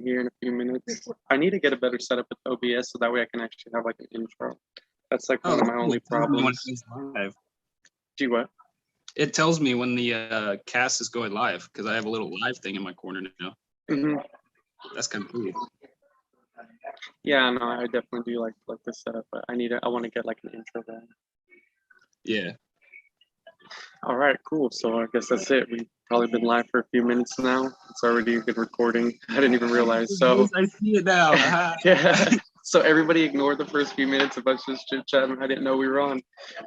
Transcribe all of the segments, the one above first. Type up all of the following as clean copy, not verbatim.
here in a few minutes. I need to get a better setup with OBS so that way I can actually have like an intro. That's like one of my only problems. Live. Do what? It tells me when the cast is going live because I have a little live thing in my corner now. Mm-hmm. That's kind of cool. Yeah, no, I definitely do like the setup, but I want to get like an intro there. Yeah. All right, cool. So I guess that's it. We've probably been live for a few minutes now. It's already a good recording. I didn't even realize. So I see it now. yeah. So everybody ignore the first few minutes of us just chit chatting. I didn't know we were on,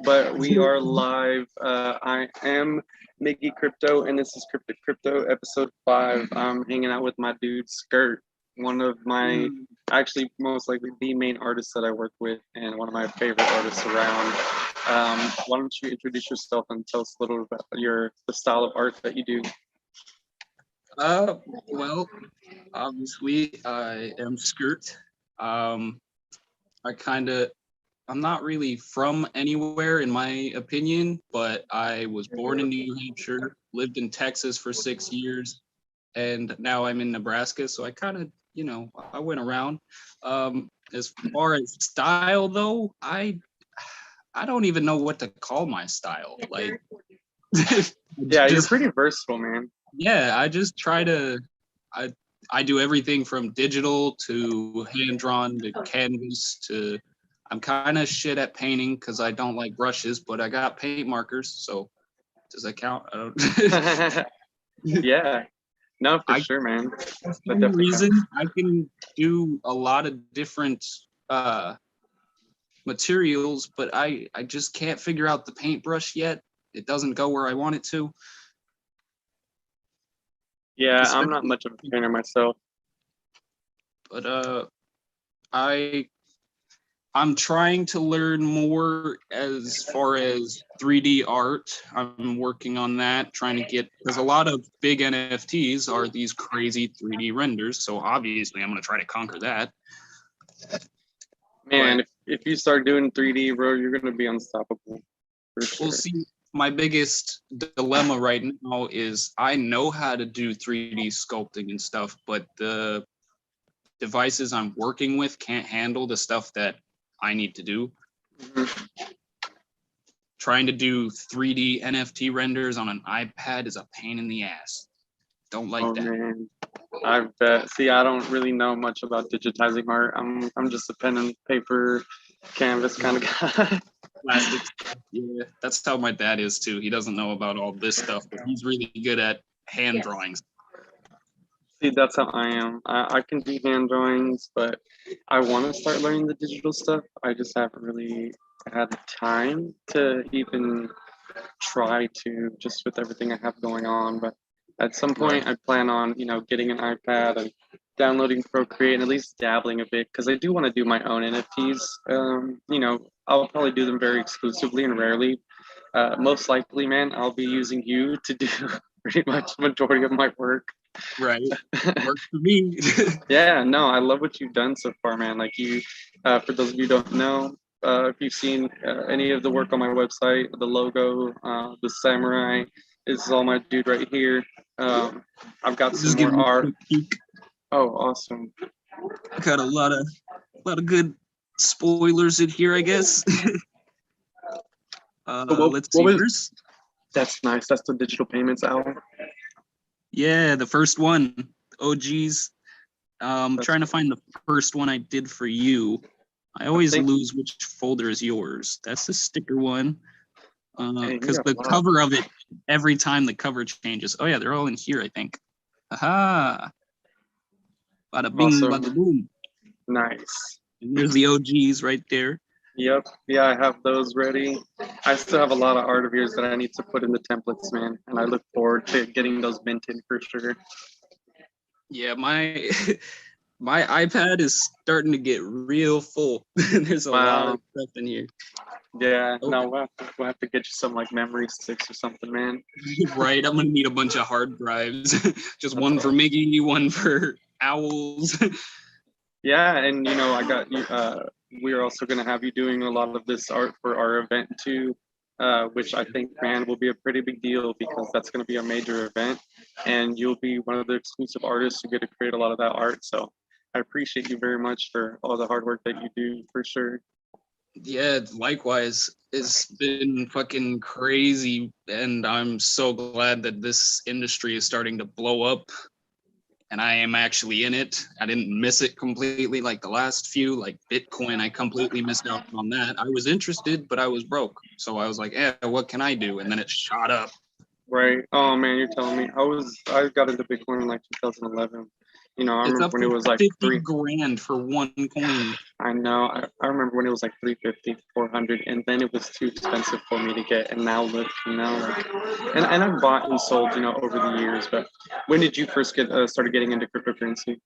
but we are live. I am Miggy Crypto, and this is Kryptic Crypto episode 5. I'm hanging out with my dude Skirt, one of my actually most likely the main artist that I work with, and one of my favorite artists around. Why don't you introduce yourself and tell us a little about the style of art that you do? Well, obviously I am Skert. I'm not really from anywhere in my opinion, but I was born in New Hampshire, lived in Texas for 6 years, and now I'm in Nebraska. So I kind of, I went around. As far as style though, I don't even know what to call my style. Like, yeah, you're pretty versatile, man. Yeah, I just try to, I do everything from digital to hand-drawn to canvas to, I'm kind of shit at painting because I don't like brushes, but I got paint markers, so does that count? I don't. Yeah, no, for sure, man. For some reason, I can do a lot of different materials, but I just can't figure out the paintbrush yet. It doesn't go where I want it to. Yeah, I'm not much of a painter myself. But I'm trying to learn more as far as 3D art. I'm working on that, trying to get, because a lot of big NFTs are these crazy 3D renders. So obviously I'm going to try to conquer that. Man, if you start doing 3D, bro, you're going to be unstoppable. For sure. Well, see, my biggest dilemma right now is I know how to do 3D sculpting and stuff, but the devices I'm working with can't handle the stuff that I need to do. Mm-hmm. Trying to do 3D NFT renders on an iPad is a pain in the ass. Don't like that. Man. I bet. See, I don't really know much about digitizing art. I'm just a pen and paper, canvas kind of guy. Plastics. Yeah, that's how my dad is too. He doesn't know about all this stuff, but he's really good at hand drawings. See, that's how I am. I can do hand drawings, but I want to start learning the digital stuff. I just haven't really had the time to even try to, just with everything I have going on. But at some point, I plan on, getting an iPad and downloading Procreate and at least dabbling a bit because I do want to do my own NFTs. I'll probably do them very exclusively and rarely. Most likely, man, I'll be using you to do pretty much the majority of my work. Right. Works for me. Yeah, no, I love what you've done so far, man. Like you, for those of you who don't know, if you've seen any of the work on my website, the logo, the samurai, this is all my dude right here. I've got some more art. Oh, awesome! Got a lot of good spoilers in here, I guess. Let's see. That's nice. That's the digital payments album. Yeah, the first one, OGs. Trying to find the first one I did for you. I always lose which folder is yours. That's the sticker one. Because the cover of it, every time the cover changes. Oh yeah, they're all in here, I think. Aha! Bada bing, bada boom. Nice. And there's the OGs right there. Yep. Yeah, I have those ready. I still have a lot of art of yours that I need to put in the templates, man. And I look forward to getting those minted for sure. Yeah, my iPad is starting to get real full. There's a lot of stuff in here. Yeah, no, we'll have to get you some like memory sticks or something, man. Right, I'm gonna need a bunch of hard drives. Just one for Miggy, one for Owls. Yeah, and I got you. We're also gonna have you doing a lot of this art for our event too. which I think, man, will be a pretty big deal because that's going to be a major event, and you'll be one of the exclusive artists who get to create a lot of that art. So I appreciate you very much for all the hard work that you do, for sure. Yeah, likewise. It's been fucking crazy, and I'm so glad that this industry is starting to blow up, and I am actually in it. I didn't miss it completely like the last few, like Bitcoin. I completely missed out on that. I was interested, but I was broke. So I was like, what can I do? And then it shot up. Right. Oh man, you're telling me. I got into Bitcoin in like 2011. You know, I It's remember up when it to was like 50 grand for one coin. I know. I remember when it was like 350, 400, and then it was too expensive for me to get. And now look, like, and I've bought and sold, over the years. But when did you first get started getting into cryptocurrency?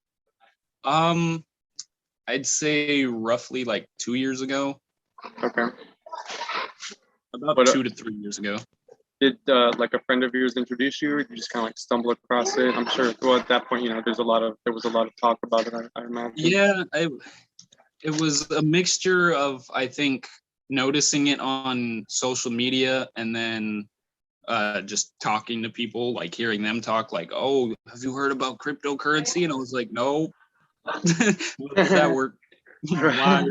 Um, I'd say roughly like 2 years ago, Okay. about But 2 to 3 years ago. did like a friend of yours introduce you, or did you just kind of like stumble across it? I'm sure. Well, at that point, there was a lot of talk about it. I imagine. Yeah, it was a mixture of, I think, noticing it on social media and then just talking to people, like hearing them talk, like, oh, have you heard about cryptocurrency? And I was like, no. How does that work? Why?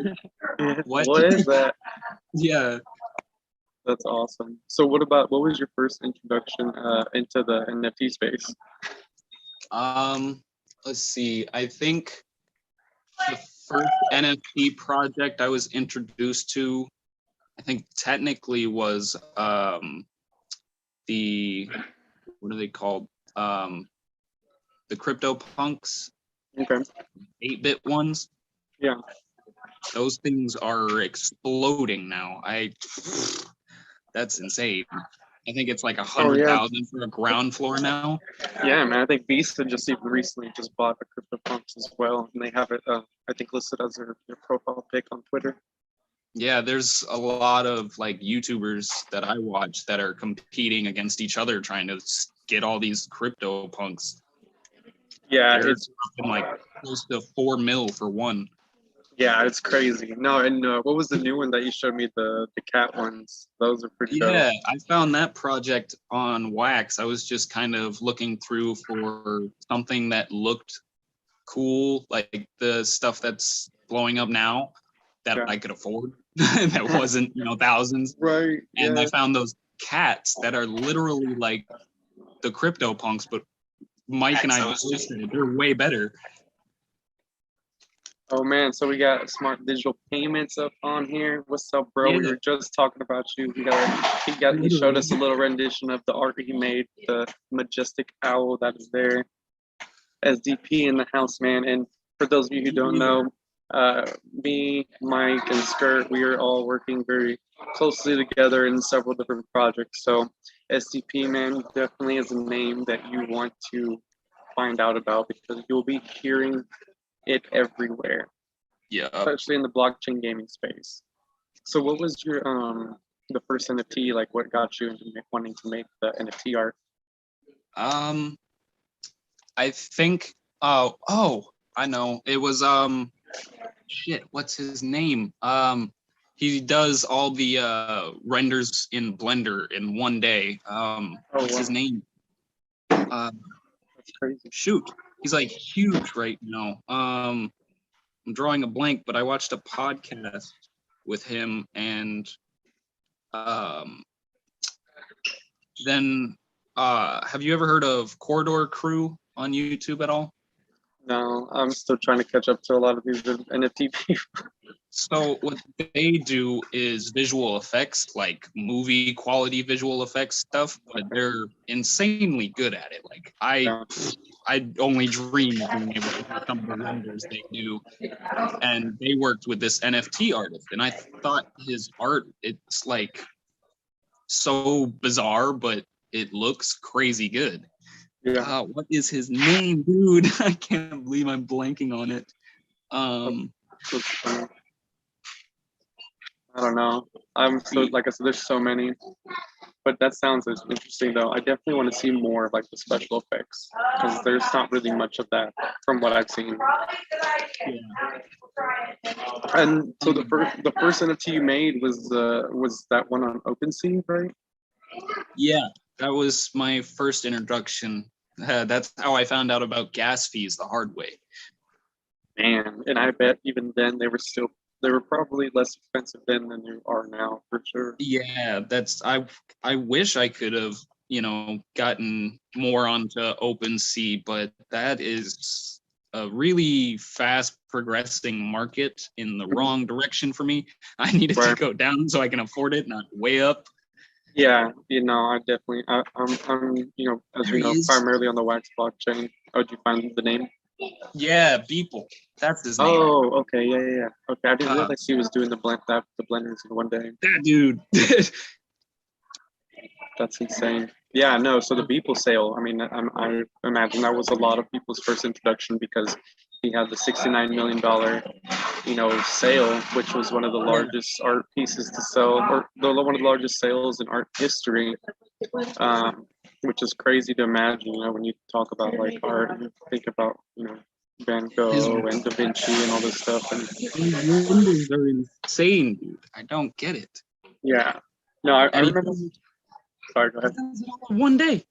What? What is that? Yeah. That's awesome. So what was your first introduction into the NFT space? Let's see. I think the first NFT project I was introduced to, I think technically was the what are they called? The CryptoPunks, Okay. 8-bit ones. Yeah. Those things are exploding now. That's insane. I think it's like 100,000 for a ground floor now. Yeah, man. I think Visa just even recently just bought the CryptoPunks as well, and they have it, I think, listed as their profile pic on Twitter. Yeah, there's a lot of like YouTubers that I watch that are competing against each other trying to get all these CryptoPunks. Yeah, They're it's like close to 4 mil for one. yeah, it's crazy. No, and what was the new one that you showed me? The cat ones. Those are pretty dope. Yeah, I found that project on Wax. I was just kind of looking through for something that looked cool, like the stuff that's blowing up now that Yeah. I could afford. That wasn't, thousands. Right. And Yeah. I found those cats that are literally like the CryptoPunks, but Mike and I posted it. They're way better. Oh man, so we got smart digital payments up on here. What's up, bro? Yeah. We were just talking about you. He showed us a little rendition of the art he made, the majestic owl that is there. SDP in the house, man. And for those of you who don't know, me, Mike, and Skirt, we are all working very closely together in several different projects. So SDP, man, definitely is a name that you want to find out about because you'll be hearing it everywhere. Yeah. Especially in the blockchain gaming space. So what was your the first NFT, like what got you into wanting to make the NFT art? I think I know. It was shit, what's his name? He does all the renders in Blender in one day. What's his name? That's crazy. Shoot. He's like huge right now. I'm drawing a blank, but I watched a podcast with him and then have you ever heard of Corridor Crew on YouTube at all? No, I'm still trying to catch up to a lot of these NFT people. So what they do is visual effects, like movie quality visual effects stuff, but they're insanely good at it. Like I only dream of being able to do some of the renders they do. And they worked with this NFT artist, and I thought his art, it's like so bizarre, but it looks crazy good. Yeah. What is his name, dude? I can't believe I'm blanking on it. I don't know. I'm so See, like I said, there's so many, but that sounds interesting though. I definitely want to see more of like the special effects because there's not really much of that from what I've seen. yeah. And so Um, the first NFT you made was that one on OpenSea, right? yeah, that was my first introduction. That's how I found out about gas fees the hard way. Man, and I bet even then they were probably less expensive then than they are now for sure. Yeah, I wish I could have, gotten more onto OpenSea, but that is a really fast progressing market in the Mhm. wrong direction for me. I needed to Right. go down so I can afford it, not way up. Yeah, I definitely I'm as There you he know is. primarily on the Wax blockchain. Oh, did you find the name? Yeah, Beeple. That's his name. Oh, okay, yeah. Okay, I didn't Uh, realize he was doing the blenders in one day. that dude. That's insane. Yeah, no. So the Beeple sale. I mean, I imagine that was a lot of people's first introduction because he had the $69 million, sale, which was one of the Yeah. largest art pieces to sell, or one of the largest sales in art history. Um, which is crazy to imagine. When you talk about like art and think about Van His Gogh and Da Vinci and all this stuff. And his windows are insane, dude. I don't get it. yeah, no, I And remember. Sorry, go he ahead. does it all in one day.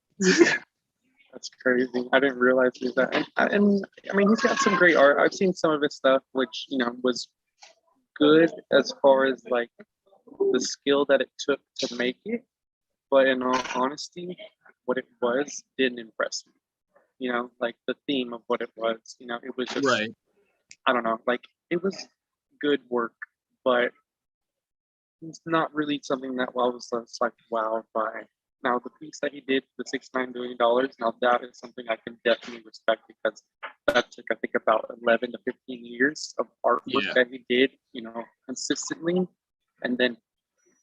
That's crazy. I didn't realize he was that. And I mean, he's got some great art. I've seen some of his stuff, which was good as far as like the skill that it took to make it. But in all honesty, what it was didn't impress me. Like the theme of what it was. It was just Right. I don't know. Like it was good work, but it's not really something that I was just like wowed by. Now the piece that he did, the $69 million, now that is something I can definitely respect because that took I think about 11 to 15 years of artwork Yeah. that he did, consistently, and then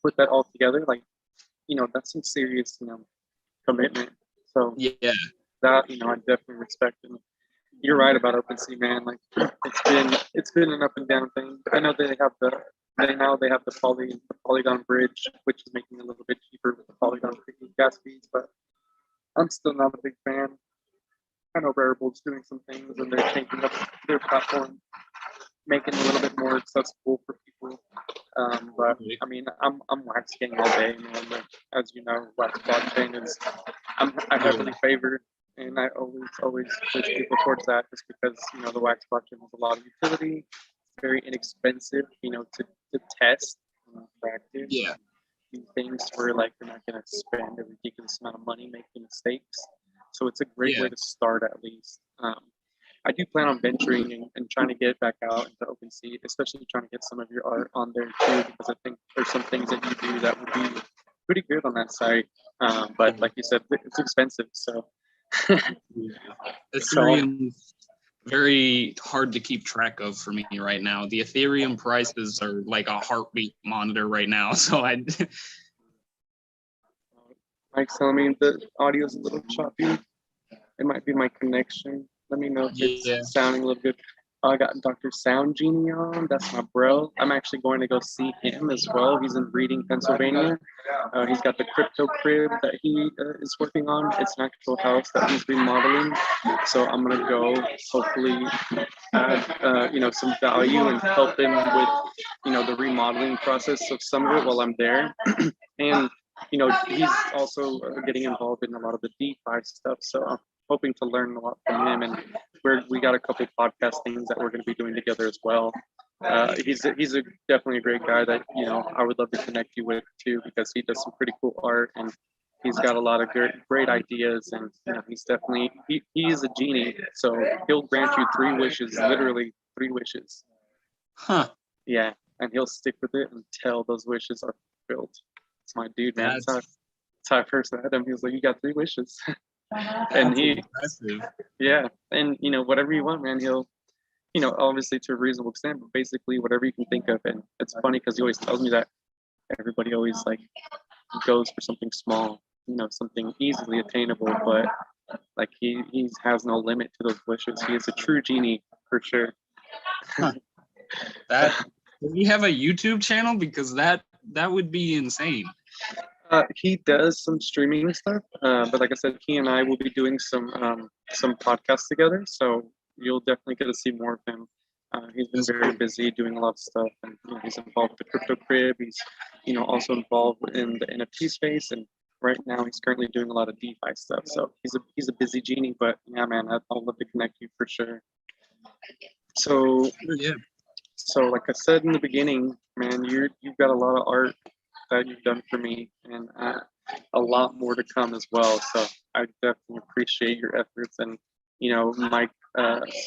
put that all together. Like that's some serious commitment. So Yeah. that I definitely respect him. You're right about OpenSea, man. Like it's been an up and down thing. I know they have the Polygon bridge, which is making it a little bit cheaper with the Polygon gas fees, but I'm still not a big fan. I know Rarible's doing some things and they're changing up their platform, making it a little bit more accessible for people. But Right. I mean, I'm wax gang all day, man. Like, as you know, wax blockchain is I Yeah. heavily favor, and I always push people towards that just because the wax blockchain has a lot of utility. It's very inexpensive, to test, practice, Yeah. and do things where like you're not going to spend a ridiculous amount of money making mistakes. So it's a great Yeah. way to start at least. I do plan on venturing and trying to get back out into OpenSea, especially trying to get some of your art on there too, because I think there's some things that you do that would be pretty good on that site. But like you said, it's expensive. So, so Ethereum's very hard to keep track of for me right now. The Ethereum prices are like a heartbeat monitor right now. So Mike's telling me the audio is a little choppy. It might be my connection. Let me know if it's yeah. sounding a little good. I got Dr. Sound Genie on. That's my bro. I'm actually going to go see him as well. He's in Reading, Pennsylvania. He's got the crypto crib that he is working on. It's an actual house that he's remodeling. So I'm gonna go, hopefully add some value and help him with the remodeling process of some of it while I'm there. And he's also getting involved in a lot of the DeFi stuff. So I'm hoping to learn a lot from him. And we got a couple podcast things that we're going to be doing together as well. He's definitely a great guy that I would love to connect you with too because he does some pretty cool art and he's got a lot of great ideas and he's definitely he is a genie, so he'll grant you three wishes, literally three wishes. Huh. Yeah, and he'll stick with it until those wishes are fulfilled. It's my dude, man. That's That's how I first met him. He was like, "You got three wishes," and that's he, impressive. yeah, and whatever you want, man, he'll, obviously to a reasonable extent, but basically whatever you can think of. And it's funny because he always tells me that everybody always like goes for something small, something easily attainable, but like he has no limit to those wishes. He is a true genie for sure. Huh. That Does he have a YouTube channel? Because that would be insane. He does some streaming stuff, but like I said, he and I will be doing some podcasts together. So you'll definitely get to see more of him. He's been very busy doing a lot of stuff, and he's involved with the crypto crib. He's also involved in the NFT space, and right now he's currently doing a lot of DeFi stuff. So he's a busy genie. But yeah, man, I'd love to connect you for sure. So Yeah. So like I said in the beginning, man, you've got a lot of art that you've done for me, and a lot more to come as well. So I definitely appreciate your efforts, and Mike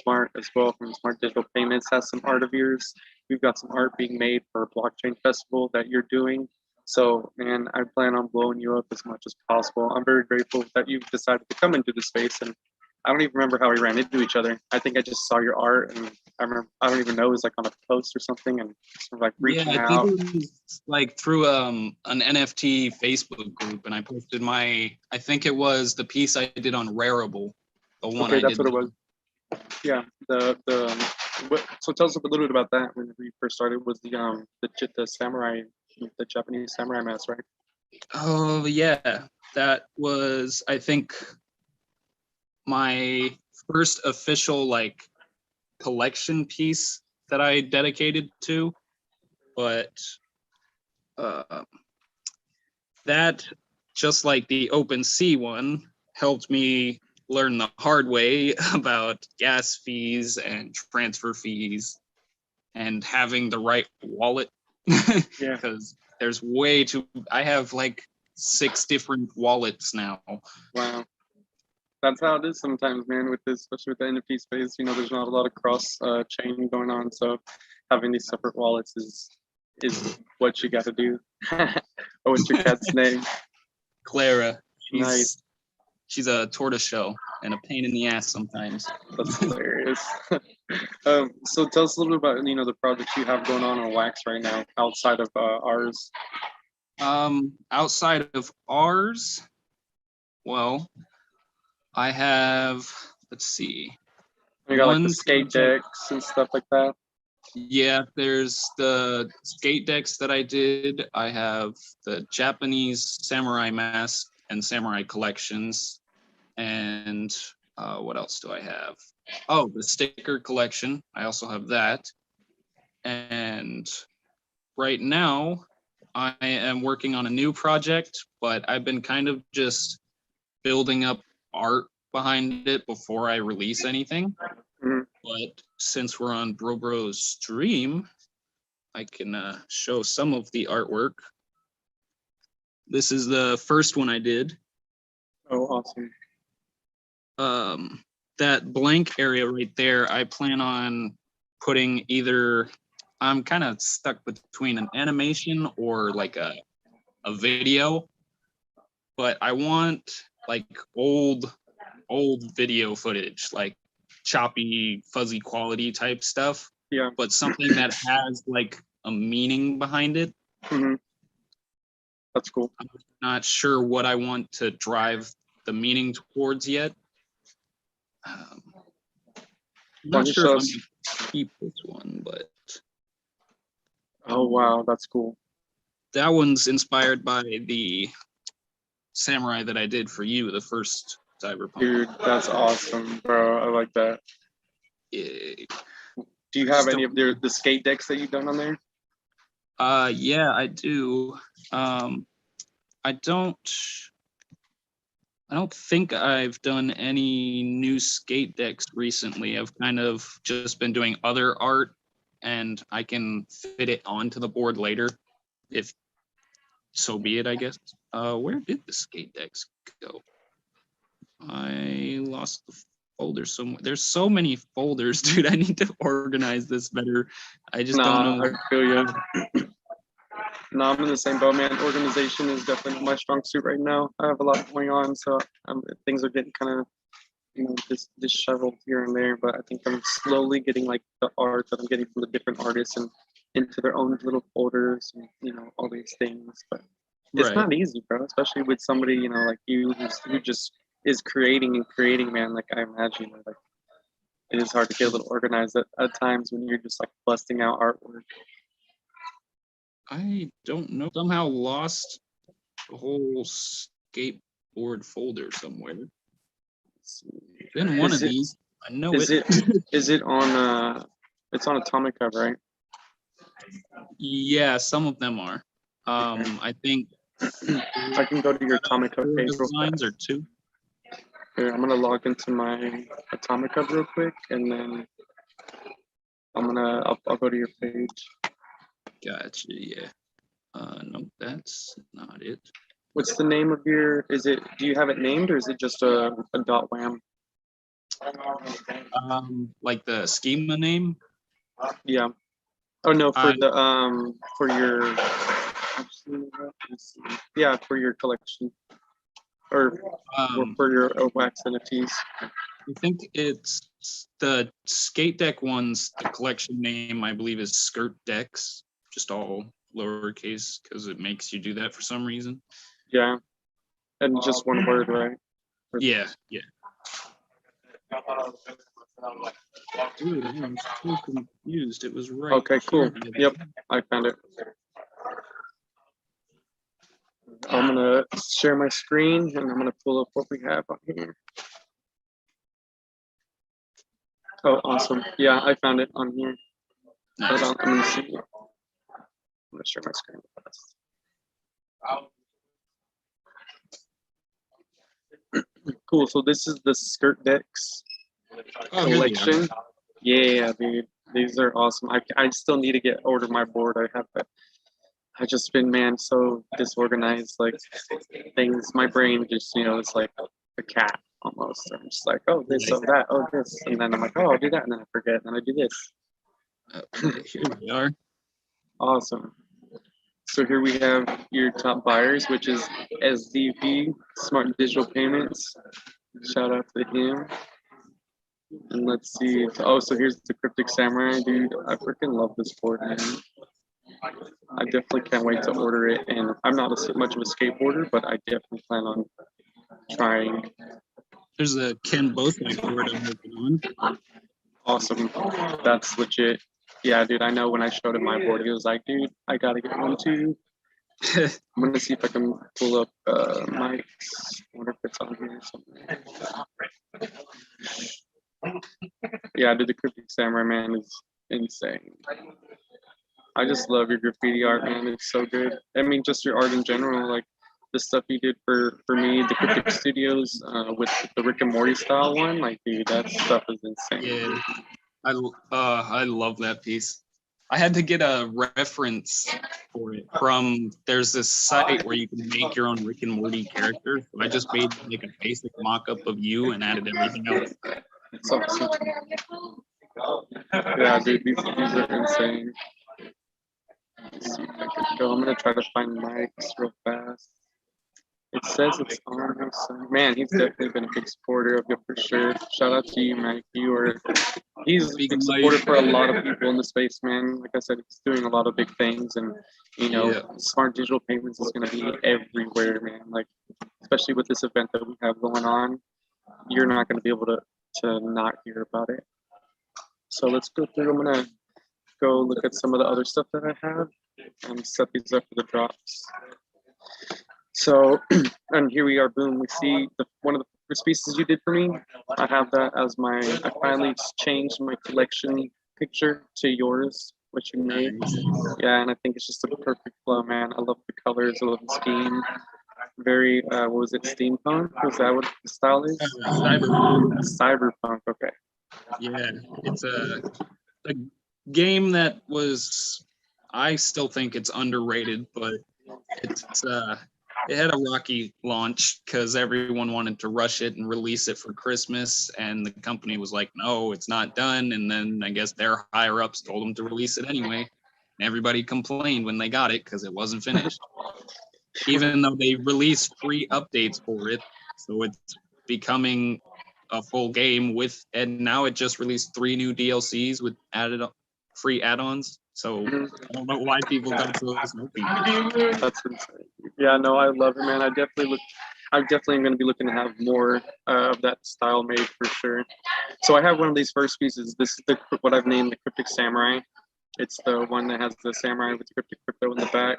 Smart as well from Smart Digital Payments has some art of yours. We've got some art being made for a blockchain festival that you're doing. So man, I plan on blowing you up as much as possible. I'm very grateful that you've decided to come into the space, and I don't even remember how we ran into each other. I think I just saw your art, and I don't even know, it was like on a post or something, and sort of like reaching I out. think it was like through an NFT Facebook group, and I posted I think it was the piece I did on Rarible, the one Okay, that's what it was. Yeah, so tell us a little bit about that. When we first started, was the samurai, the Japanese samurai mask, right? Oh yeah, that was, I think, my first official like collection piece that I dedicated to, but that, just like the OpenSea one, helped me learn the hard way about gas fees and transfer fees and having the right wallet. Yeah. Because there's I have like 6 different wallets now. Wow. That's how it is sometimes, man, with this, especially with the NFT space. There's not a lot of cross chain going on. So having these separate wallets is what you got to do. Oh, what's your cat's name? Clara. Nice. She's a tortoiseshell and a pain in the ass sometimes. That's hilarious. So tell us a little bit about the projects you have going on Wax right now outside of ours. Outside of ours, well, I have, let's see. We got like the skate decks and stuff like that. Yeah, there's the skate decks that I did. I have the Japanese samurai mask and samurai collections. And what else do I have? Oh, the sticker collection. I also have that. And right now, I am working on a new project, but I've been kind of just building up art behind it before I release anything. Mm-hmm. But since we're on Bro's stream, I can show some of the artwork. This is the first one I did. Oh, awesome. That blank area right there, I plan on putting either, I'm kind of stuck between an animation or like a video, but I want like old video footage, like choppy, fuzzy quality type stuff. Yeah. But something that has like a meaning behind it. Mm-hmm. That's cool. I'm not sure what I want to drive the meaning towards yet. I'm not sure if I'm going to keep this one, but. Oh, wow. That's cool. That one's inspired by the samurai that I did for you, the first Cyberpunk. Dude, that's awesome, bro. I like that. Yeah. Do you have any of the skate decks that you've done on there? Yeah, I do. I don't think I've done any new skate decks recently. I've kind of just been doing other art, and I can fit it onto the board later, if so be it, I guess. Where did the skate decks go? I lost the folder somewhere. There's so many folders, dude. I need to organize this better. I just don't know. I feel you. No, I'm in the same boat, man. Organization is definitely my strong suit right now. I have a lot going on, so things are getting kind of, disheveled here and there. But I think I'm slowly getting like the art that I'm getting from the different artists and into their own little folders, and all these things. But it's not easy, bro. Especially with somebody like you who just is creating, man. Like I imagine, like it is hard to get a little organized at times when you're just like busting out artwork. I don't know. Somehow lost the whole skateboard folder somewhere. It's in one of these. I know is it. Is it on? It's on Atomic Hub, right? Yeah, some of them are. I think I can go to your Atomic Hub page real designs fast. or two. Here, I'm gonna log into my Atomic Hub real quick, and then I'll go to your page. Gotcha. Yeah. No, that's not it. What's the name of your? Is it? Do you have it named, or is it just a dot wham? Like the schema name. Yeah. Oh no, for for your. Yeah, for your collection, or for your wax NFTs. I think it's the skate deck ones. The collection name, I believe, is Skirt Decks, just all lowercase because it makes you do that for some reason. Yeah, and just one word, right? Yeah, yeah. Dude, I'm so confused. It was right. Okay, cool. Yep, I found it. I'm gonna share my screen and I'm gonna pull up what we have on here. Oh, awesome. Yeah, I found it on here. Nice. Hold on, I'm gonna see. I'm gonna share my screen fast. Cool. So this is the Skirt Decks collection. Yeah, dude. These are awesome. I still need to order my board. I just been, man, so disorganized. Like things, my brain just, it's like a cat almost. I'm just like, oh, this, oh, that, oh, this. And then I'm like, oh, I'll do that. And then I forget. And then I do this. Here we are. Awesome. So here we have your top buyers, which is SDP, Smart Digital Payments. Shout out to him. And let's see. Oh, so here's the Kryptic Samurai, dude. I freaking love this board, man. I definitely can't wait to order it. And I'm not much of a skateboarder, but I definitely plan on trying. There's a Ken Bothwick board I'm working on. Awesome. That's legit. Yeah, dude, I know when I showed him my board, he was like, dude, I gotta get one too. I'm gonna see if I can pull up Mike's. I wonder if it's on here or something. Yeah, dude, the Kryptic Samurai, man, is insane. I just love your graffiti art, man. It's so good. I mean, just your art in general, like the stuff you did for me, the Kryptic Studios with the Rick and Morty style one. Like, dude, that stuff is insane. Yeah, I love that piece. I had to get a reference for it from, there's this site where you can make your own Rick and Morty character. So I just made like a basic mock-up of you and added everything else. It's awesome. Yeah, dude, these are insane. Let's see if I can go. I'm gonna try to find Mike's real fast. It says it's on here. So, man, he's definitely been a big supporter of you for sure. Shout out to you, Mike. He's a big supporter for a lot of people in the space, man. Like I said, he's doing a lot of big things, and smart digital payments is gonna be everywhere, man. Like, especially with this event that we have going on, you're not gonna be able to not hear about it. So let's go through. I'm gonna go look at some of the other stuff that I have and set these up for the drops. So, and here we are, boom, we see one of the first pieces you did for me. I have that as I finally changed my collection picture to yours, which you made. Yeah, and I think it's just a perfect flow, man. I love the colors, I love the scheme. Very, what was it, steampunk? Was that what the style is? Cyberpunk. Cyberpunk, okay. Yeah, it's a game that I still think it's underrated, but it had a rocky launch because everyone wanted to rush it and release it for Christmas, and the company was like, no, it's not done. And then I guess their higher ups told them to release it anyway, and everybody complained when they got it because it wasn't finished. Even though they released free updates for it, so it's becoming a full game and now it just released 3 new DLCs with added free add-ons. So I don't know why people got so smoky. That's insane. Yeah, no, I love it, man. I'm definitely going to be looking to have more of that style made for sure. So I have one of these first pieces. This is what I've named the Kryptic Samurai. It's the one that has the samurai with Kryptic crypto in the back.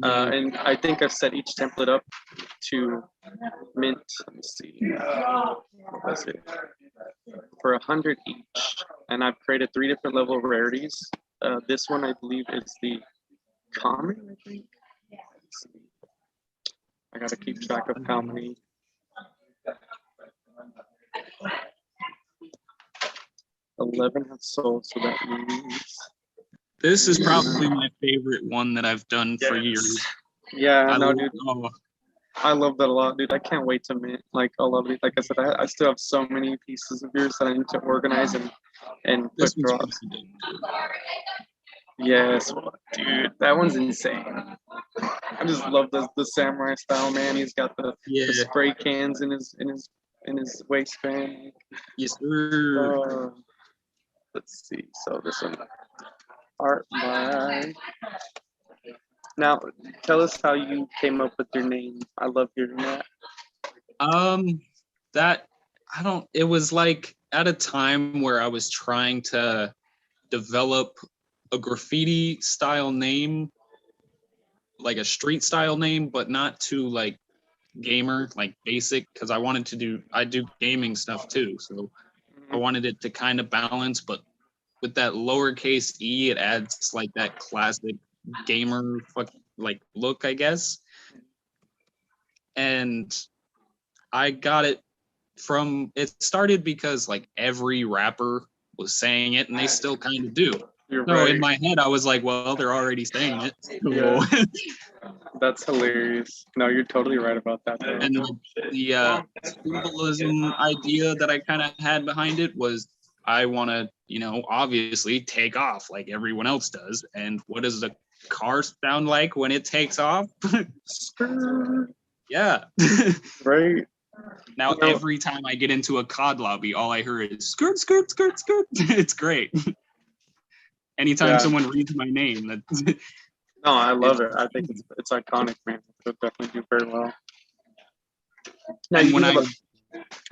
And I think I've set each template up to mint. Let me see. What was it? For 100 each, and I've created 3 different level of rarities. This one I believe is the common. I think. Let's see. I gotta keep track of how many. 11 have sold, so that means. This is probably my favorite one that I've done for years. Yeah, no, dude. I love that a lot, dude. I can't wait to mint like all of it. Like I said, I still have so many pieces of yours that I need to organize and put drops. Yes, dude, that one's insane. I just love the samurai style, man. He's got the spray cans in his waistband. Yes, sir. Let's see. So this one, art by. Now, tell us how you came up with your name. I love hearing that. It was like at a time where I was trying to develop a graffiti style name, like a street style name, but not too like gamer, like basic, because I do gaming stuff too. So I wanted it to kind of balance, but with that lowercase e, it adds like that classic gamer like look, I guess. And I got it started because like every rapper was saying it, and they still kind of do. In my head, I was like, well, they're already saying it. So. Yeah. That's hilarious. No, you're totally right about that. Though. And the symbolism idea that I kind of had behind it was I want to, obviously take off like everyone else does. And what does the car sound like when it takes off? Yeah. Right. Now, every time I get into a COD lobby, all I hear is skirt, skirt, skirt, skirt. It's great. Anytime someone reads my name, no, I love it. I think it's iconic, man. It'll definitely do very well. Now, and when I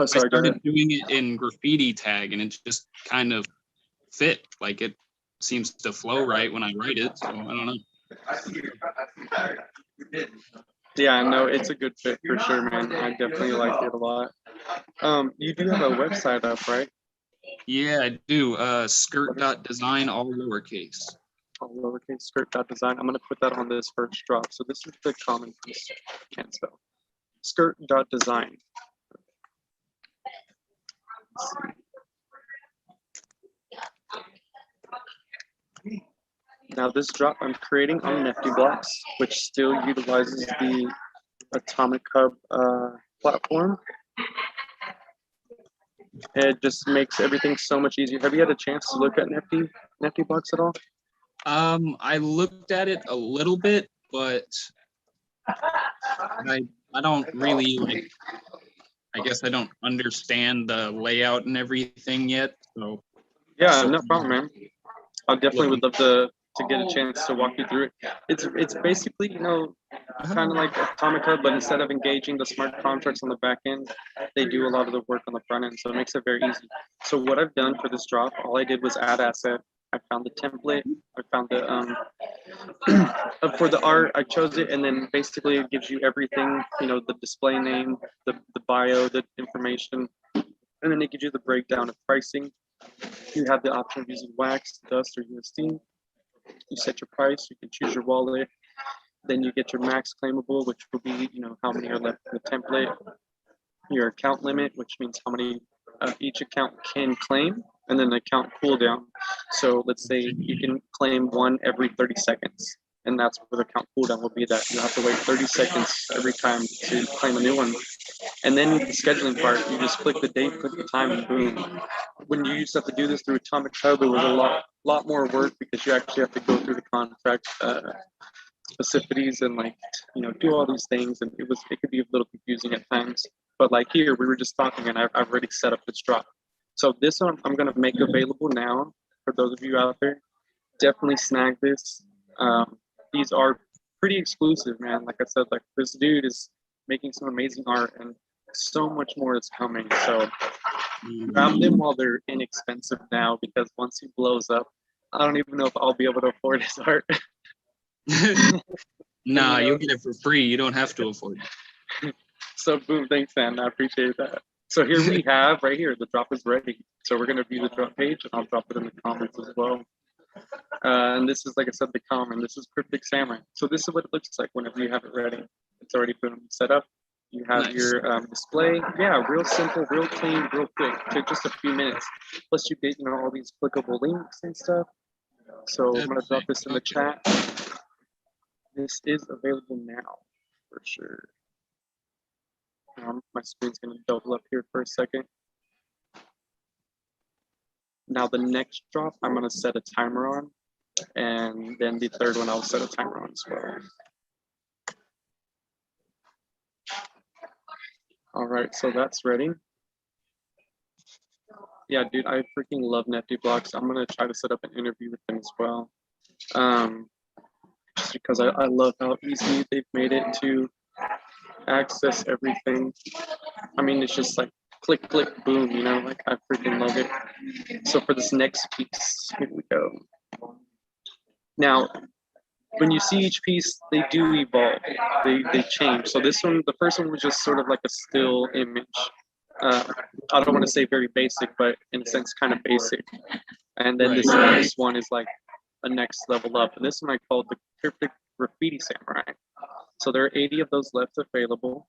started doing it in graffiti tag, and it just kind of fit. Like it seems to flow right when I write it. So I don't know. Yeah, no, it's a good fit for sure, man. I definitely like it a lot. You do have a website up, right? Yeah, I do. Skert.design, all lowercase. All lowercase, skert.design. I'm gonna put that on this first drop. So this is the common piece. Can't spell. Skert.design. Now this drop I'm creating on Nifty Blocks, which still utilizes the Atomic Hub platform. It just makes everything so much easier. Have you had a chance to look at Nifty Blocks at all? I looked at it a little bit, but I don't really like. I guess I don't understand the layout and everything yet. So yeah, no problem, man. I definitely would love to get a chance to walk you through it. It's basically, kind of like Atomic Hub, but instead of engaging the smart contracts on the back end, they do a lot of the work on the front end. So it makes it very easy. So what I've done for this drop, all I did was add asset. I found the template. I found the for the art, I chose it, and then basically it gives you everything, the display name, the bio, the information, and then it gives you the breakdown of pricing. You have the option of using wax, dust, or USD. You set your price, you can choose your wallet, then you get your max claimable, which will be, how many are left in the template, your account limit, which means how many each account can claim, and then the account cooldown. So let's say you can claim one every 30 seconds, and that's where the account cooldown will be that you have to wait 30 seconds every time to claim a new one. And then the scheduling part, you just click the date, click the time, and boom. When you used to have to do this through Atomic Hub, it was a lot more work because you actually have to go through the contract specificities and do all these things, and it could be a little confusing at times. But like here, we were just talking, and I've already set up this drop. So this one I'm gonna make available now for those of you out there. Definitely snag this. These are pretty exclusive, man. Like I said, like this dude is making some amazing art, and so much more is coming. So grab them while they're inexpensive now, because once he blows up, I don't even know if I'll be able to afford his art. Nah, you'll get it for free. You don't have to afford it. So boom, thanks, man. I appreciate that. So here we have right here, the drop is ready. So we're gonna view the drop page, and I'll drop it in the comments as well. And this is, like I said, the comment. This is Kryptic Samurai. So this is what it looks like whenever you have it ready. It's already been set up. You have Nice. your display. Yeah, real simple, real clean, real quick. Took just a few minutes. Plus you get, all these clickable links and stuff. So I'm gonna drop this in the chat. This is available now for sure. My screen's gonna double up here for a second. Now the next drop, I'm gonna set a timer on, and then the third one I'll set a timer on as well. All right, so that's ready. Yeah, dude, I freaking love NetDeBlocks. I'm gonna try to set up an interview with them as well. Just because I love how easy they've made it to access everything. I mean, it's just like click, click, boom, like I freaking love it. So for this next piece, here we go. Now, when you see each piece, they do evolve, they change. So this one, the first one was just sort of like a still image. I don't want to say very basic, but in a sense, kind of basic. And then this next one is like a next level up. And this one I called the Kryptic Graffiti Samurai. So there are 80 of those left available.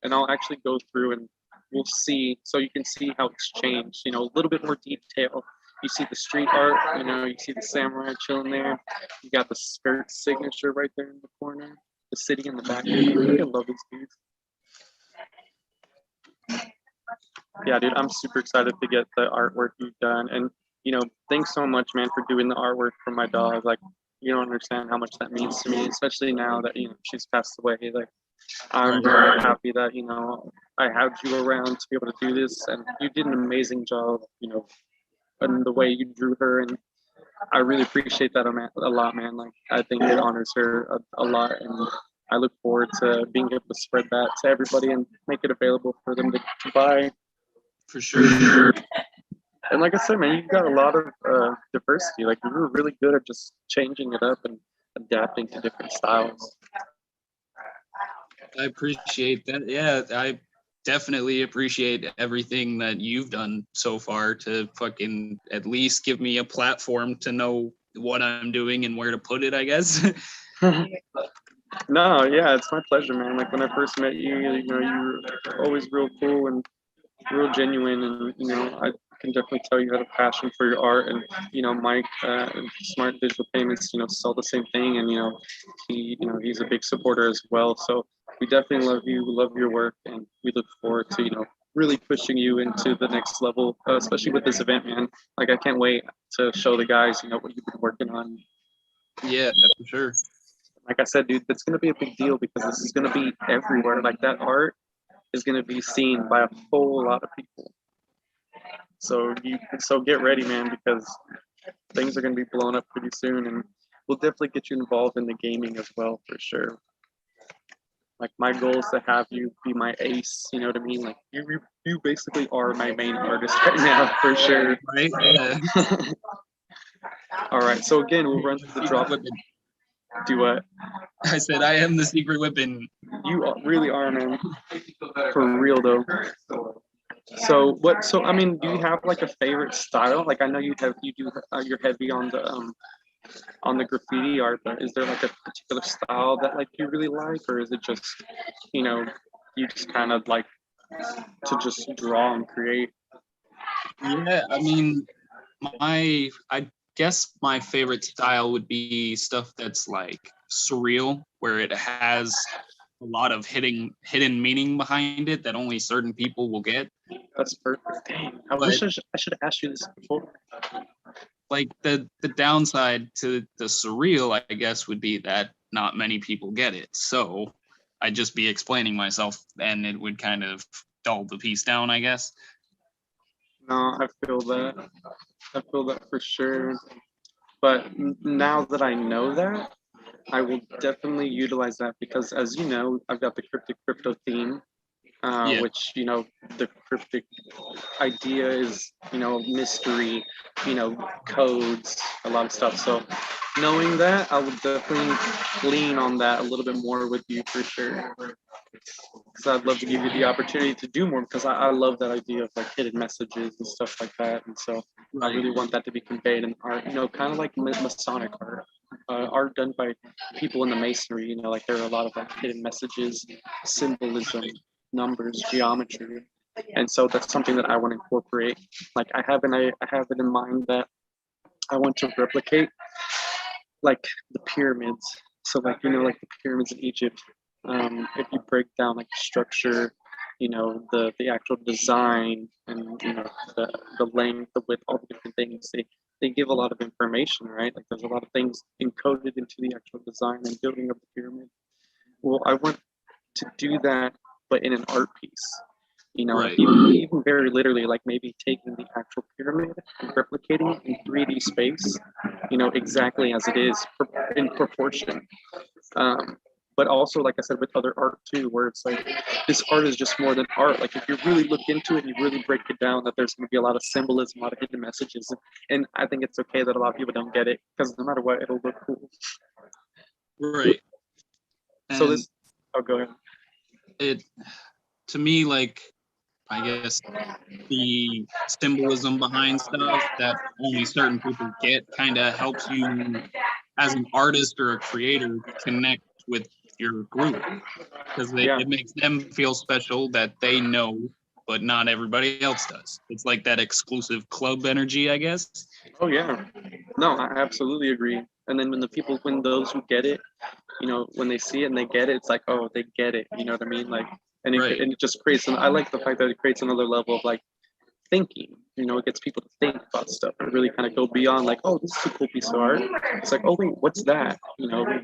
And I'll actually go through and we'll see, so you can see how it's changed, a little bit more detail. You see the street art, you see the samurai chilling there. You got the skirt signature right there in the corner. The city in the back. I love these dudes. Yeah, dude, I'm super excited to get the artwork you've done. And, thanks so much, man, for doing the artwork for my dog. Like, you don't understand how much that means to me, especially now that, she's passed away. Like, I'm very happy that, I had you around to be able to do this. And you did an amazing job, and the way you drew her. And I really appreciate that a lot, man. Like, I think it honors her a lot. And I look forward to being able to spread that to everybody and make it available for them to buy. For sure. And like I said, man, you've got a lot of diversity. Like, you were really good at just changing it up and adapting to different styles. I appreciate that. Yeah, I definitely appreciate everything that you've done so far to fucking at least give me a platform to know what I'm doing and where to put it, I guess. No, yeah, it's my pleasure, man. Like, when I first met you, you were always real cool and real genuine, and I can definitely tell you had a passion for your art. And Mike, Smart Digital Payments, saw the same thing, and he's a big supporter as well. So we definitely love you, love your work, and we look forward to really pushing you into the next level, especially with this event, man. Like, I can't wait to show the guys what you've been working on. Yeah, for sure. Like I said, dude, it's gonna be a big deal because this is gonna be everywhere. Like, that art is going to be seen by a whole lot of people. So get ready, man, because things are going to be blown up pretty soon, and we'll definitely get you involved in the gaming as well, for sure. Like, my goal is to have you be my ace, you know what I mean? Like, you basically are my main artist right now, for sure. Right? Yeah. All right, so again, we'll run through the drop. Do what? I said I am the secret weapon. You really are, man. For real, though. So what? So I mean, do you have like a favorite style? Like, I know you're heavy on the graffiti art, but is there like a particular style that like you really like, or is it just you just kind of like to just draw and create? Yeah, I mean, I guess my favorite style would be stuff that's like surreal, where it has a lot of hidden meaning behind it that only certain people will get. That's perfect. Dang, I wish I should have asked you this before. Like, the downside to the surreal, I guess, would be that not many people get it. So I'd just be explaining myself, and it would kind of dull the piece down, I guess. No, I feel that. I feel that for sure. But now that I know that, I will definitely utilize that because, as you know, I've got the Cryptic Crypto theme. Yeah. which, the cryptic idea is, mystery, codes, a lot of stuff. So knowing that, I would definitely lean on that a little bit more with you for sure. Because I'd love to give you the opportunity to do more because I love that idea of like hidden messages and stuff like that. And so I really want that to be conveyed in art, kind of like Masonic art, art done by people in the masonry, like there are a lot of like hidden messages, symbolism, numbers, geometry. And so that's something that I want to incorporate. Like I have it in mind that I want to replicate like the pyramids. So like like the pyramids in Egypt. If you break down like the structure, the actual design and the length, the width, all the different things, they give a lot of information, right? Like there's a lot of things encoded into the actual design and building of the pyramid. Well, I want to do that, but in an art piece. Like Right. even very literally, like maybe taking the actual pyramid and replicating it in 3D space, exactly as it is in proportion. Um, but also, like I said, with other art too, where it's like this art is just more than art. Like if you really look into it and you really break it down, that there's going to be a lot of symbolism, a lot of hidden messages, and I think it's okay that a lot of people don't get it because no matter what, it'll look cool. Right. So And this, oh, go ahead. it, to me, like, I guess the symbolism behind stuff that only certain people get kind of helps you as an artist or a creator connect with your group because Yeah. it makes them feel special that they know, but not everybody else does. It's like that exclusive club energy, I guess. Oh yeah. No, I absolutely agree. And then when those who get it, when they see it and they get it, it's like, oh, they get it. You know what I mean? Like, Right. and it just creates I like the fact that it creates another level of like thinking. It gets people to think about stuff and really kind of go beyond like, oh, this is a cool piece of art. It's like, oh wait, what's that?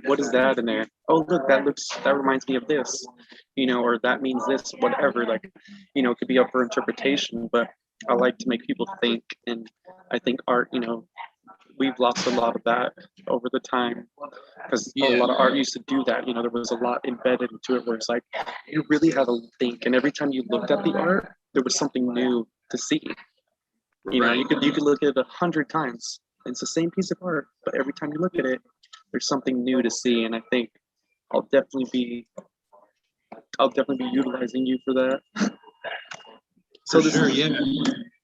What is that in there? Oh look, that reminds me of this, or that means this, whatever. Like, it could be up for interpretation, but I like to make people think, and I think art, we've lost a lot of that over the time because a Yeah. lot of art used to do that. There was a lot embedded into it where it's like you really had to think, and every time you looked at the art, there was something new to see. Right. You could look at it 100 times. It's the same piece of art, but every time you look at it, there's something new to see. And I think I'll definitely be I'll definitely be utilizing you for that. So For sure. Yeah.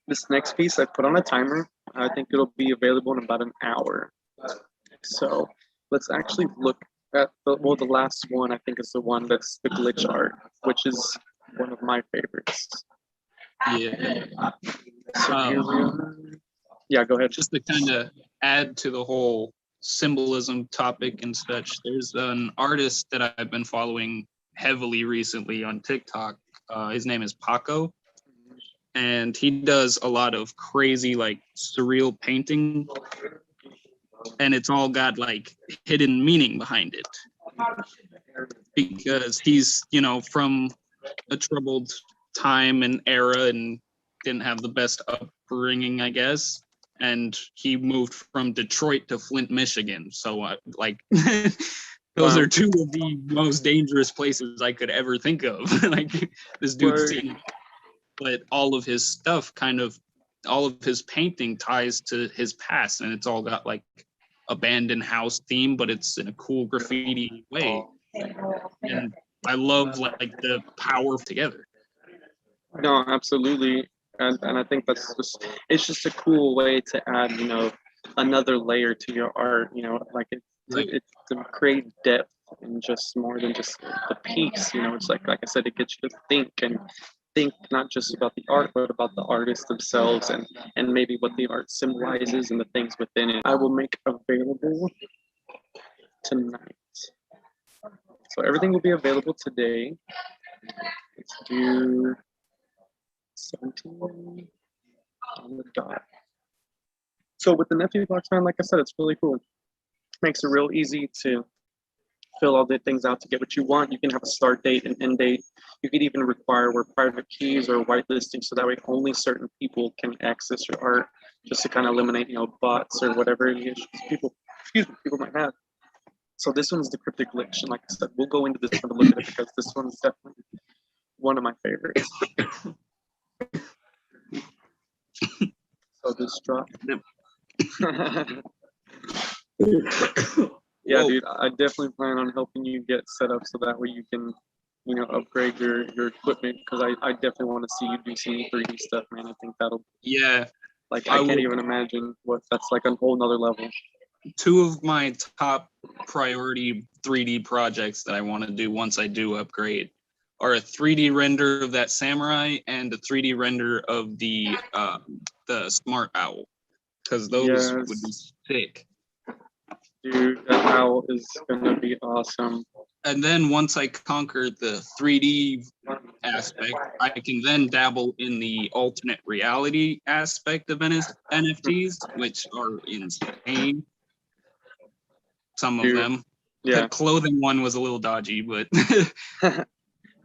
this next piece I put on a timer. I think it'll be available in about an hour. So let's actually look at the last one. I think is the one that's the glitch art, which is one of my favorites. Yeah. So here we are. Yeah, go ahead. Just to kind of add to the whole symbolism topic and such, there's an artist that I've been following heavily recently on TikTok. His name is Paco, and he does a lot of crazy, like, surreal painting, and it's all got like hidden meaning behind it because he's, from a troubled time and era and didn't have the best upbringing, I guess. And he moved from Detroit to Flint, Michigan. So, like, those are two of the most dangerous places I could ever think of. Like, this dude's seen, but all of his stuff all of his painting ties to his past, and it's all got like abandoned house theme, but it's in a cool graffiti way. And I love like the power together. No, absolutely. And I think it's just a cool way to add, another layer to your art, like it's to create depth and just more than just the piece, it's like I said, it gets you to think not just about the art, but about the artists themselves and maybe what the art symbolizes and the things within it. I will make available tonight. So everything will be available today. Let's do 17 on the dot. So with the Nephew Box Man, like I said, it's really cool. Makes it real easy to fill all the things out to get what you want. You can have a start date and end date. You could even require private keys or whitelisting, so that way only certain people can access your art, just to kind of eliminate, bots or whatever issues people might have. So this one is the Kryptic glitch, and like I said, we'll go into this one to look at it because this one is definitely one of my favorites. So this drop. Yeah, Whoa. dude, I definitely plan on helping you get set up so that way you can, upgrade your equipment because I definitely want to see you do some 3D stuff, man. I think that'll Yeah, like I I can't will. even imagine what that's like a whole nother level. Two of my top priority 3D projects that I want to do once I do upgrade are a 3D render of that samurai and a 3D render of the smart owl, because those would be Yes, sick. dude, that owl is gonna be awesome. And then once I conquer the 3D aspect, I can then dabble in the alternate reality aspect of NFTs, which are insane. Some of Dude, them. The yeah. clothing one was a little dodgy, but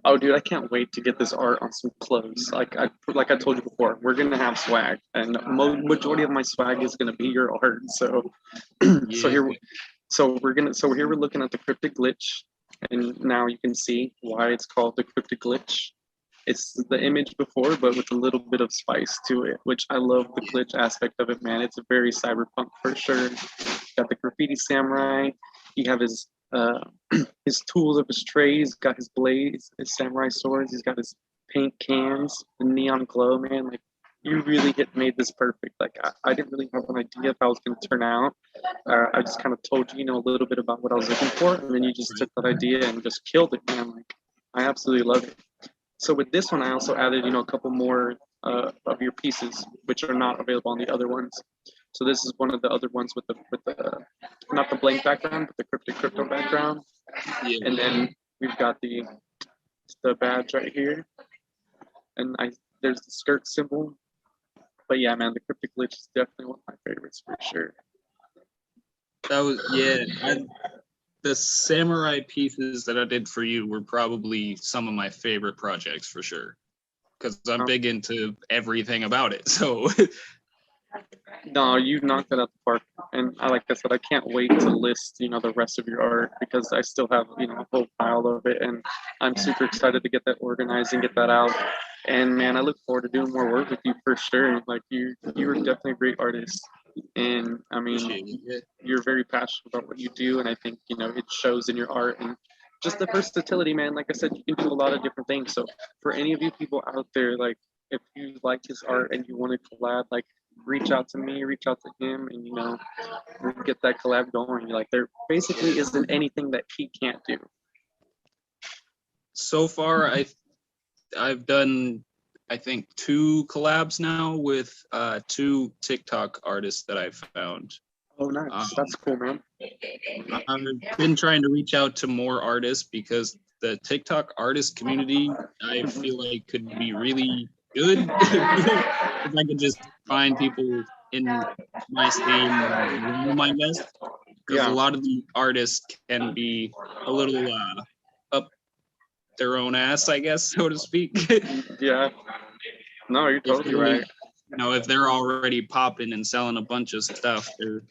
Oh, dude, I can't wait to get this art on some clothes. Like I told you before, we're gonna have swag, and majority of my swag is gonna be your art. So, so yeah. here, so here we're looking at the cryptic glitch, and now you can see why it's called the cryptic glitch. It's the image before, but with a little bit of spice to it, which I love the glitch aspect of it, man. It's a very cyberpunk for sure. Got the graffiti samurai. You have his tools of his trade. He's got his blades, his samurai swords. He's got his paint cans, the neon glow, man. Like you really made this perfect. Like I didn't really have an idea if I was going to turn out. I just kind of told you, a little bit about what I was looking for, and then you just took that idea and just killed it, man. Like I absolutely love it. So with this one, I also added, a couple more of your pieces, which are not available on the other ones. So this is one of the other ones with the not the blank background, but the crypto background. Yeah. And then we've got the badge right here, and there's the skirt symbol. But yeah, man, the cryptic glitch is definitely one of my favorites for sure. That was the samurai pieces that I did for you were probably some of my favorite projects for sure. Because I'm big into everything about it. So no, you knocked it out the park, and like I said, I can't wait to list the rest of your art because I still have a whole pile of it, and I'm super excited to get that organized and get that out. And man, I look forward to doing more work with you for sure. Like you are definitely a great artist, and I mean you're very passionate about what you do, and I think it shows in your art and just the versatility, man. Like I said, you can do a lot of different things. So for any of you people out there, like if you like his art and you want to collab, like reach out to me, reach out to him, and we'll get that collab going. Like there basically isn't anything that he can't do. so far I've done I think 2 collabs now with 2 TikTok artists that I've found. Oh, nice. That's cool, man. I've been trying to reach out to more artists because the TikTok artist community I feel like could be really good if I could just find people in my same realm, I guess. Because a lot of the artists can be a little up their own ass, I guess, so to speak. Yeah. No, you're totally right. If they're already popping and selling a bunch of stuff, they're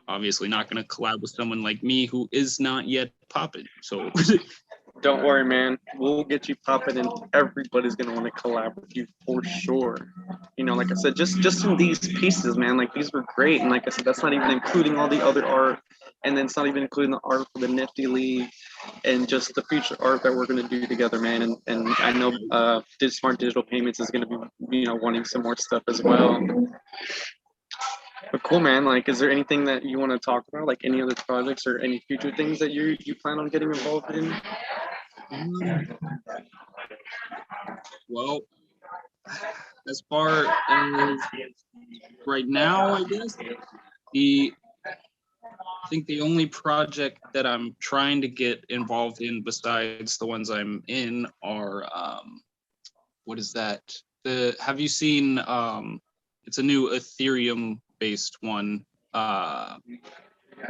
obviously not going to collab with someone like me who is not yet popping. So don't worry, man. We'll get you popping, and everybody's gonna want to collab with you for sure. Like I said, just in these pieces, man. Like these were great, and like I said, that's not even including all the other art, and then it's not even including the art for the Nifty League, and just the future art that we're gonna do together, man. And I know Smart Digital Payments is gonna be wanting some more stuff as well. But cool, man. Like, is there anything that you want to talk about? Like any other projects or any future things that you plan on getting involved in? Well, as far as right now, I guess I think the only project that I'm trying to get involved in besides the ones I'm in are what is that? Have you seen it's a new Ethereum based one. I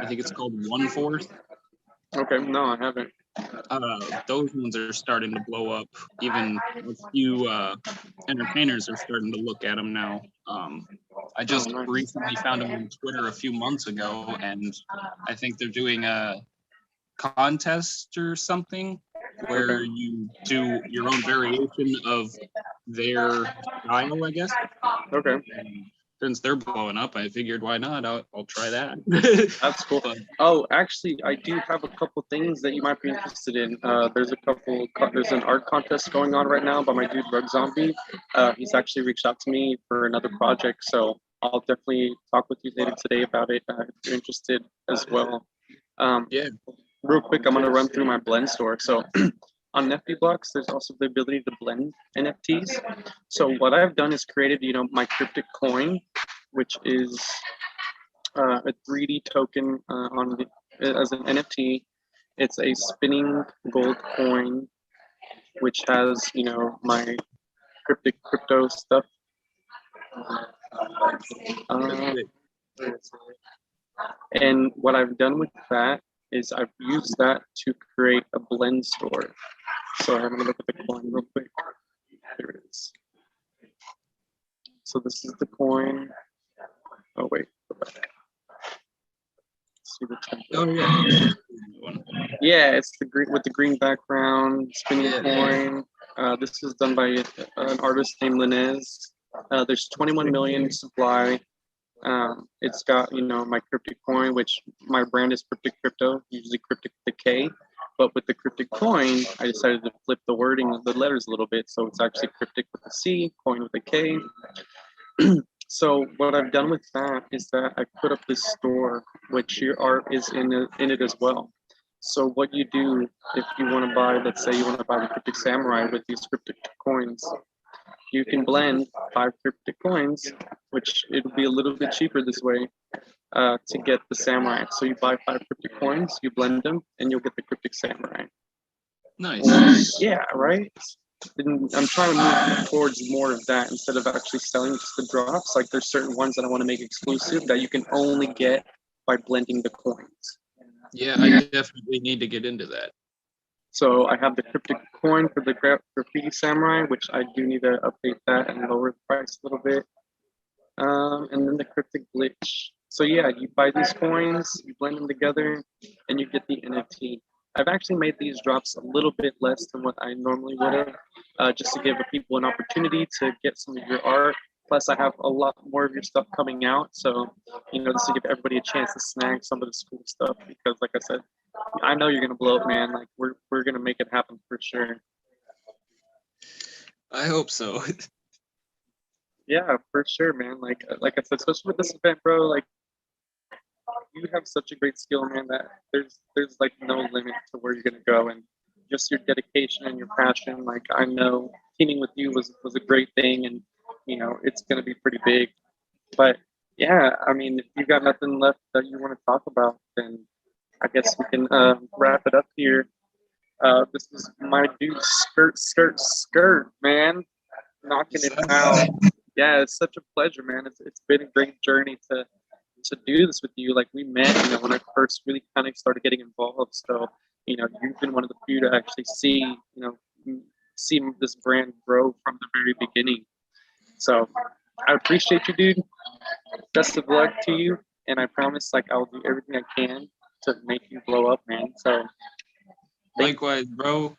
think it's called One Force. Okay, no, I haven't. Those ones are starting to blow up. Even a few entertainers are starting to look at them now. I just recently found them on Twitter a few months ago, and I think they're doing a contest or something where you do your own variation of their style, I guess. Okay. And since they're blowing up, I figured why not? I'll try that. That's cool. But, Oh, actually, I do have a couple things that you might be interested in. There's an art contest going on right now by my dude Rug Zombie. He's actually reached out to me for another project, so I'll definitely talk with you later today about it if you're interested as well. yeah. Real quick, I'm gonna run through my blend store. So on NFT blocks, there's also the ability to blend NFTs. So what I've done is created, my Kryptic coin, which is a 3D token as an NFT. It's a spinning gold coin, which has, my Kryptic crypto stuff. Uh, and what I've done with that is I've used that to create a blend store. So I'm gonna look at the coin real quick. There it is. So this is the coin. Oh wait, go back. See the template. Oh yeah. Yeah, it's the green with the green background, spinning Yeah. coin. This is done by an artist named Linez. There's 21 million supply. It's got, my Kryptic coin, which my brand is Kryptic Crypto, usually Kryptic with a K. But with the Kryptic coin, I decided to flip the wording of the letters a little bit. So it's actually Kryptic with a C, coin with a K. So what I've done with that is that I put up this store, which your art is in it as well. So what you do if you want to buy, let's say you want to buy the Kryptic Samurai with these Kryptic coins, you can blend 5 Kryptic coins, which it'll be a little bit cheaper this way to get the Samurai. So you buy 5 Kryptic coins, you blend them, and you'll get the Kryptic Samurai. Nice. Yeah, right? And I'm trying to move towards more of that instead of actually selling just the drops. Like there's certain ones that I want to make exclusive that you can only get by blending the coins. Yeah, I definitely need to get into that. So I have the Kryptic coin for the Graffiti Samurai, which I do need to update that and lower the price a little bit. And then the Cryptic Glitch. So yeah, you buy these coins, you blend them together, and you get the NFT. I've actually made these drops a little bit less than what I normally would have, just to give people an opportunity to get some of your art. Plus, I have a lot more of your stuff coming out, so this will give everybody a chance to snag some of this cool stuff. Because, like I said, I know you're gonna blow up, man. Like we're gonna make it happen for sure. I hope so. Yeah, for sure, man. Like I said, especially with this event, bro. Like you have such a great skill, man, that there's like no limit to where you're gonna go, and just your dedication and your passion. Like I know teaming with you was a great thing, and it's gonna be pretty big. But yeah, I mean, if you got nothing left that you want to talk about, then I guess we can wrap it up here. This is my dude, skert, man, knocking it out. Yeah, it's such a pleasure, man. It's been a great journey to do this with you. Like we met, when I first really kind of started getting involved. So, you've been one of the few to actually see this brand grow from the very beginning. So I appreciate you, dude. Best of luck to you. And I promise, like, I'll do everything I can to make you blow up, man. So Likewise, bro.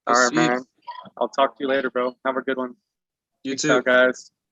All right, man. I'll talk to you later, bro. Have a good one. You Peace too. out, guys.